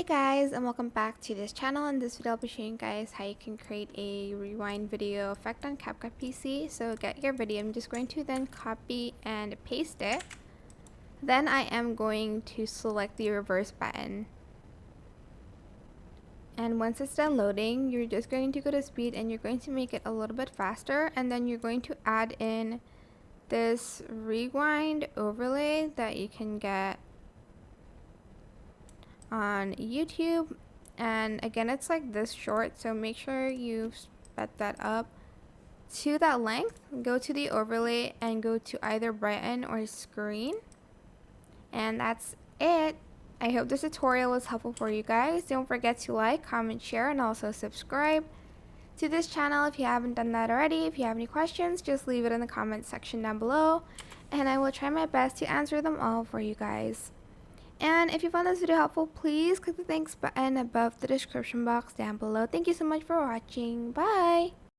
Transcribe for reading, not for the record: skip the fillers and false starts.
Hey guys, and welcome back to this channel. In this video I'll be showing you guys how you can create a rewind video effect on CapCut PC. So get your video, I'm just going to then copy and paste it. Then I am going to select the reverse button. And once it's done loading, you're just going to go to speed and you're going to make it a little bit faster, and then you're going to add in this rewind overlay that you can get on YouTube. And again, it's like this short, so make sure you sped that up to that length. Go to the overlay and go to either brighten or screen, and that's it. I hope this tutorial was helpful for you guys. Don't forget to like, comment, share, and also subscribe to this channel if you haven't done that already. If you have any questions, just leave it in the comment section down below, and I will try my best to answer them all for you guys. And if you found this video helpful, please click the thanks button above the description box down below. Thank you so much for watching. Bye!